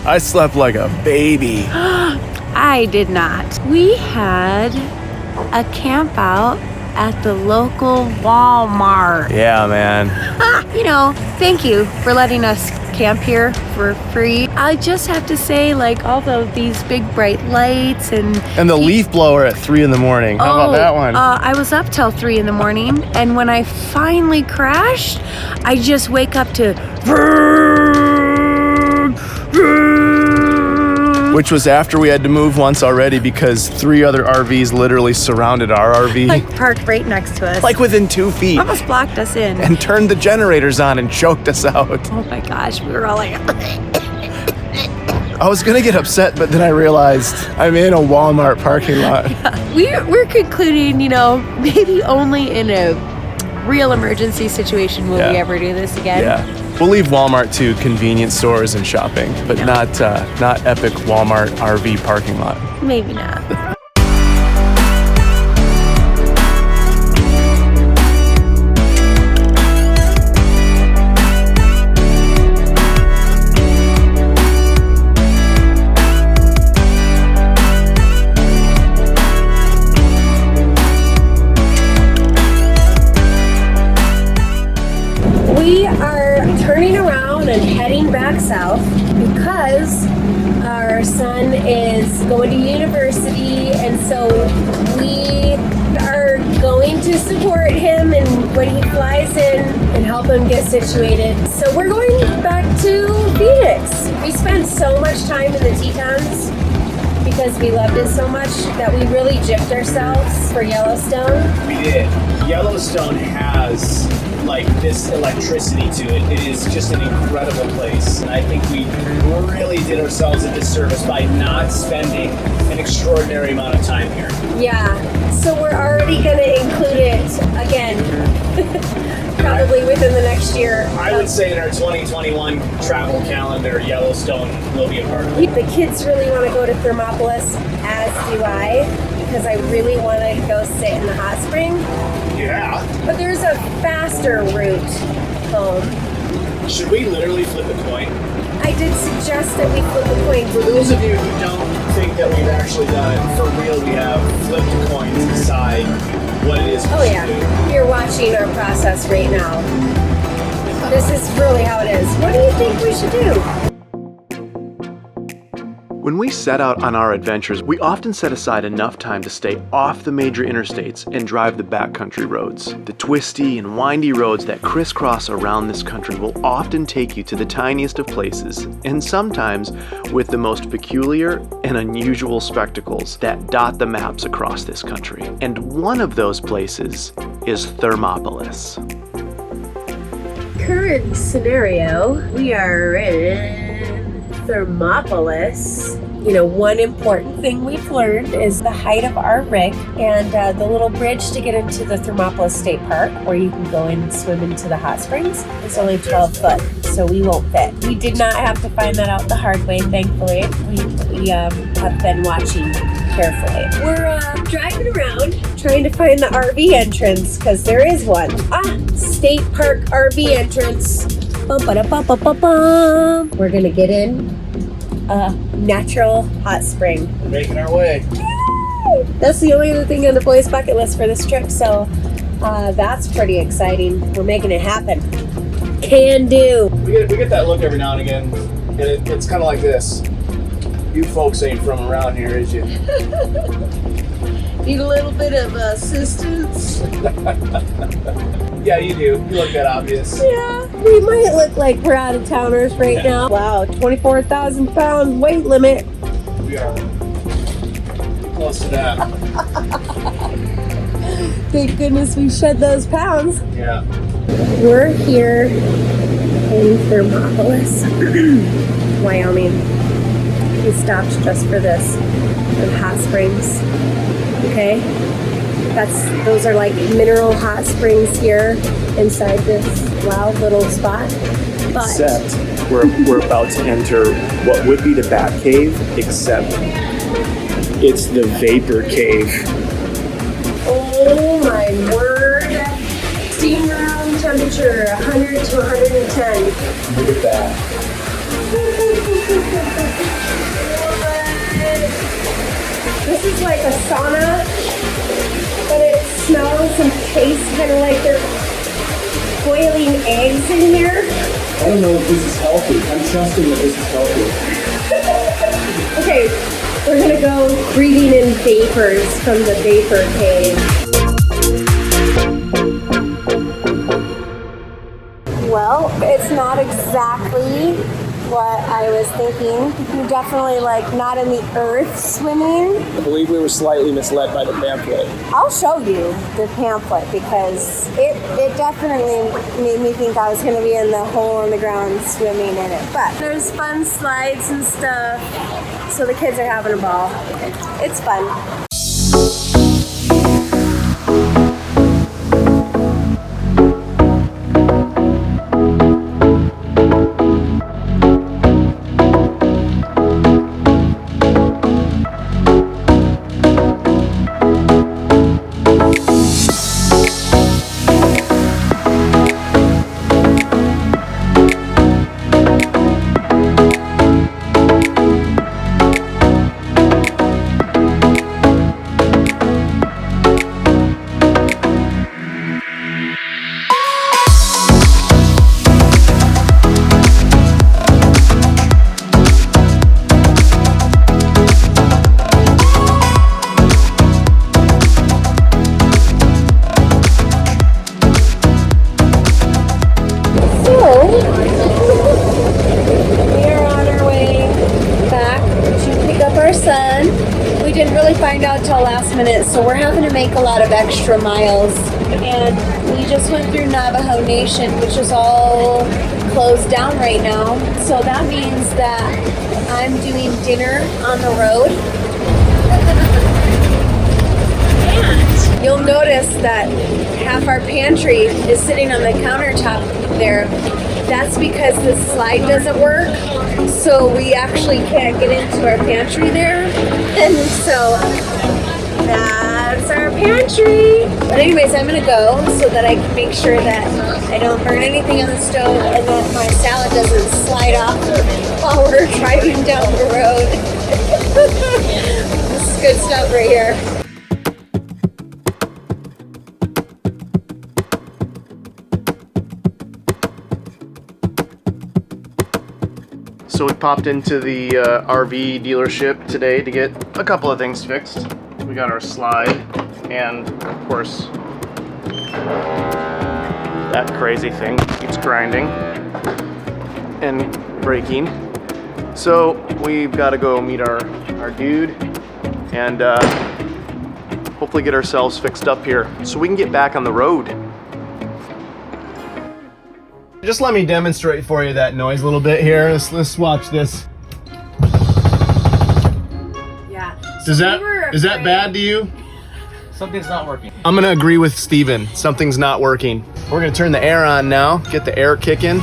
I slept like a baby. I did not. We had a camp out at the local Walmart. Yeah, man. You know, thank you for letting us camp here for free. I just have to say, like, all of these big bright lights and the leaf blower at 3 in the morning. How about that one? I was up till 3 in the morning, and when I finally crashed, I just wake up to which was after we had to move once already because 3 other RVs literally surrounded our RV. like parked right next to us. Like within 2 feet. Almost blocked us in. And turned the generators on and choked us out. Oh my gosh, we were all like... I was gonna get upset, but then I realized I'm in a Walmart parking lot. We're concluding, you know, maybe only in a real emergency situation will we ever do this again. Yeah. We'll leave Walmart to convenience stores and shopping, but not epic Walmart RV parking lot. Maybe not. We are turning around and heading back south because our son is going to university, and so we are going to support him and when he flies in and help him get situated. So we're going back to Phoenix. We spent so much time in the Tetons because we loved it so much that we really gypped ourselves for Yellowstone. We did. Yellowstone has like this electricity to it. It is just an incredible place. And I think we really did ourselves a disservice by not spending an extraordinary amount of time here. Yeah, so we're already going to include it again, probably within the next year. I would say in our 2021 travel calendar, Yellowstone will be a part of it. The kids really want to go to Thermopolis, as do I, because I really want to go sit in the hot spring. Yeah. But there's a faster route home. Should we literally flip a coin? I did suggest that we flip a coin. For those of you who don't think that we've actually done it, for real, we have flipped a coin to decide what it is we should do. You're watching our process right now. This is really how it is. What do you think we should do? When we set out on our adventures, we often set aside enough time to stay off the major interstates and drive the backcountry roads. The twisty and windy roads that crisscross around this country will often take you to the tiniest of places, and sometimes with the most peculiar and unusual spectacles that dot the maps across this country. And one of those places is Thermopolis. Current scenario, we are in Thermopolis. You know, one important thing we've learned is the height of our rig and the little bridge to get into the Thermopolis State Park, where you can go and swim into the hot springs, is only 12 foot, so we won't fit. We did not have to find that out the hard way, thankfully. We have been watching carefully. We're driving around trying to find the RV entrance, because there is one. State Park RV entrance. Bum-ba-da-bum-bum-bum. We're gonna get in a natural hot spring. We're making our way. That's the only other thing on the boys' bucket list for this trip, so that's pretty exciting. We're making it happen. Can do. We get that look every now and again, and it's kind of like this. You folks ain't from around here, is you? Need a little bit of assistance? Yeah, you do. You look that obvious. Yeah, we might look like we're out of towners right now. Wow, 24,000 pound weight limit. We are close to that. Thank goodness we shed those pounds. Yeah. We're here in Thermopolis, Wyoming. We stopped just for this in hot springs. Okay, those are like mineral hot springs here inside this wild little spot. But Except we're about to enter what would be the Bat Cave, except it's the Vapor Cave. oh my word! Steam room temperature 100 to 110. Look at that. This is like a sauna, but it smells and tastes kind of like they're boiling eggs in here. I don't know if this is healthy. I'm trusting that this is healthy. Okay, we're gonna go breathing in vapors from the vapor cave. Well, it's not exactly what I was thinking. You're definitely like not in the earth swimming. I believe we were slightly misled by the pamphlet. I'll show you the pamphlet because it definitely made me think I was going to be in the hole in the ground swimming in it. But there's fun slides and stuff, so the kids are having a ball. It's fun. Find out till last minute, so we're having to make a lot of extra miles, and we just went through Navajo Nation, which is all closed down right now, so that means that I'm doing dinner on the road. And you'll notice that half our pantry is sitting on the countertop there. That's because the slide doesn't work, so we actually can't get into our pantry there. And so that's our pantry. But anyways, I'm gonna go so that I can make sure that I don't burn anything on the stove and that my salad doesn't slide off while we're driving down the road. This is good stuff right here. So we popped into the RV dealership today to get a couple of things fixed. We got our slide and, of course, that crazy thing keeps grinding and breaking. So we've got to go meet our dude and hopefully get ourselves fixed up here so we can get back on the road. Just let me demonstrate for you that noise a little bit here. Let's watch this. Yeah. Is that bad to you? Something's not working. I'm gonna agree with Steven. Something's not working. We're gonna turn the air on now, get the air kicking.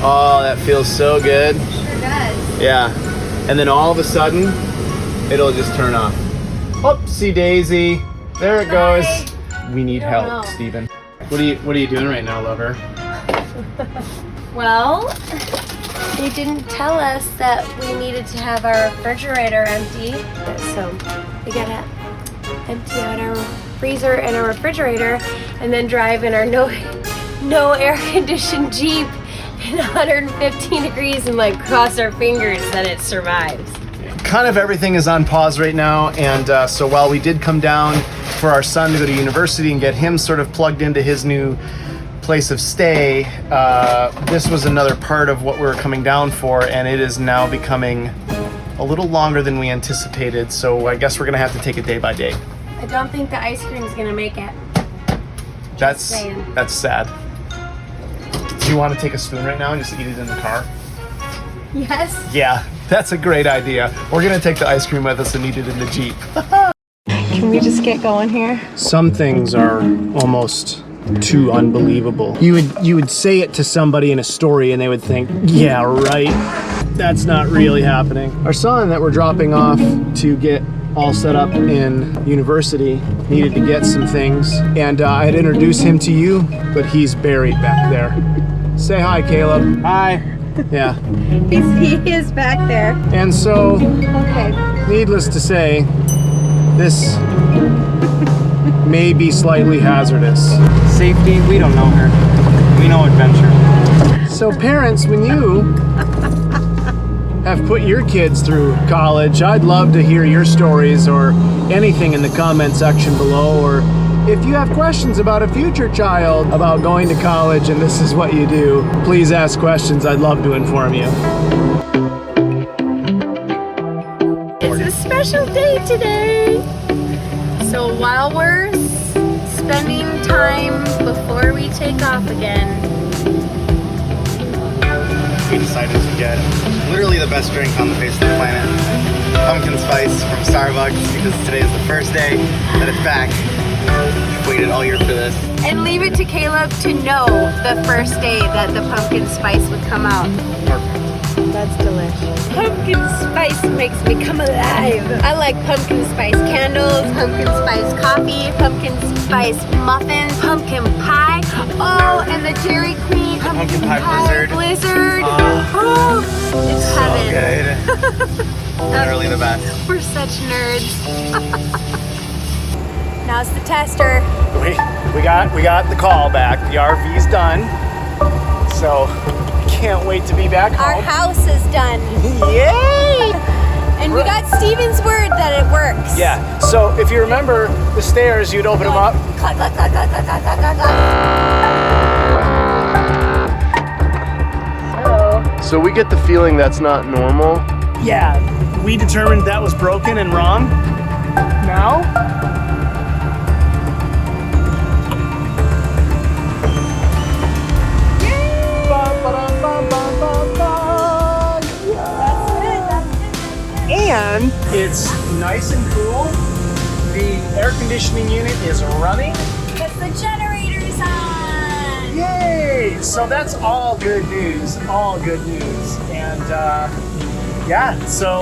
Oh, that feels so good. Sure does. Yeah. And then all of a sudden, it'll just turn off. Oopsie daisy. There it goes. We need help, Steven. What are you doing right now, lover? Well, they didn't tell us that we needed to have our refrigerator empty, so we gotta empty out our freezer and our refrigerator and then drive in our no air conditioned Jeep in 115 degrees and like cross our fingers that it survives. Kind of everything is on pause right now, and so while we did come down for our son to go to university and get him sort of plugged into his new place of stay, this was another part of what we were coming down for, and it is now becoming a little longer than we anticipated, so I guess we're gonna have to take it day by day. I don't think the ice cream's gonna make it. That's sad. Do you want to take a spoon right now and just eat it in the car? Yes. Yeah, that's a great idea. We're gonna take the ice cream with us and eat it in the Jeep. Can we just get going here? Some things are almost too unbelievable. You would say it to somebody in a story and they would think, yeah, right, that's not really happening. Our son that we're dropping off to get all set up in university needed to get some things, and I had introduced him to you, but he's buried back there. Say hi, Caleb. Hi. Yeah. He is back there. And so, Okay. needless to say, This may be slightly hazardous. Safety, we don't know her. We know adventure. So parents, when you have put your kids through college, I'd love to hear your stories or anything in the comment section below, or if you have questions about a future child about going to college and this is what you do, please ask questions. I'd love to inform you. It's a special day today. So while we're spending time before we take off again, We decided to get literally the best drink on the face of the planet. Pumpkin spice from Starbucks, because today is the first day that it's back. Waited all year for this. and leave it to Caleb to know the first day that the pumpkin spice would come out. That's delicious. Pumpkin spice makes me come alive. I like pumpkin spice candles, pumpkin spice coffee, pumpkin spice muffins, pumpkin pie. Oh, and the Dairy Queen Pumpkin pie blizzard. Oh, it's So heaven. good. Literally the best. We're such nerds. Now's the tester. We got the call back. The RV's done. So can't wait to be back Our home. house is done. Yay! And we got Steven's word that it works. Yeah, so if you remember the stairs, you'd open them up. Clack, clack, clack, clack, clack, clack, clack, clack. So we get the feeling that's not normal. Yeah, we determined that was broken and wrong. Now, and it's nice and cool. The air conditioning unit is running. Because the generator's on. Yay! So that's all good news. All good news. And yeah, so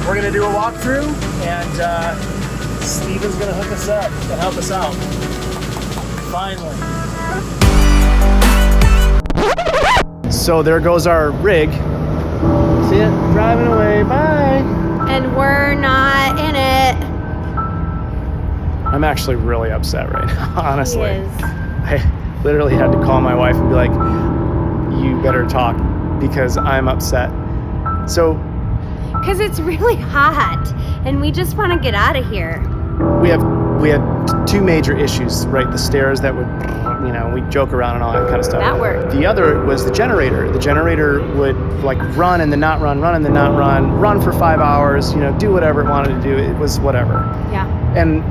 we're gonna do a walkthrough, and Steven's gonna hook us up and help us out. Finally. So there goes our rig. See it? Driving away. Bye. And we're not in it. I'm actually really upset right now, honestly. He is. I literally had to call my wife and be like, you better talk, because I'm upset. So Because it's really hot and we just want to get out of here. we had two major issues, right? The stairs that would, we joke around and all that kind of stuff. That worked. The other was the generator. The generator would like run and then not run, run and then not run for 5 hours, do whatever it wanted to do. It was whatever. Yeah. And,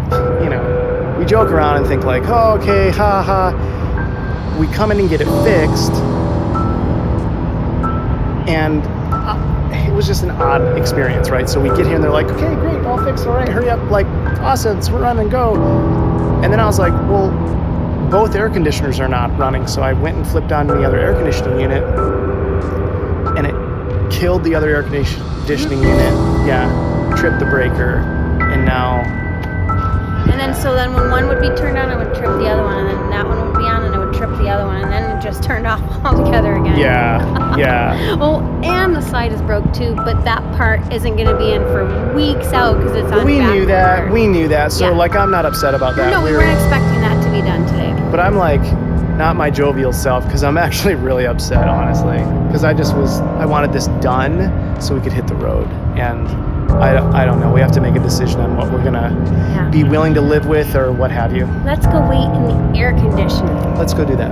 we joke around and think like, oh, okay, ha ha. We come in and get it fixed. And it was just an odd experience, right? So we get here and they're like, okay, great, all fixed, all right, hurry up, like, awesome, let's run and go. And then I was like, well, both air conditioners are not running. So I went and flipped on the other air conditioning unit, and it killed the other air conditioning unit. Yeah, tripped the breaker, and now. And then when one would be turned on, it would trip the other one, and then that one would be on, and it would trip the other one, and then it just turned off altogether again. Yeah. Oh, and the slide is broke too, but that part isn't going to be in for weeks out because it's on We back knew order. that. So Yeah. I'm not upset about that. No, we weren't expecting that to be done today. But I'm like, not my jovial self, because I'm actually really upset, honestly. Because I wanted this done so we could hit the road. And I don't know, we have to make a decision on what we're gonna be willing to live with or what have you. Let's go wait in the air conditioning. Let's go do that.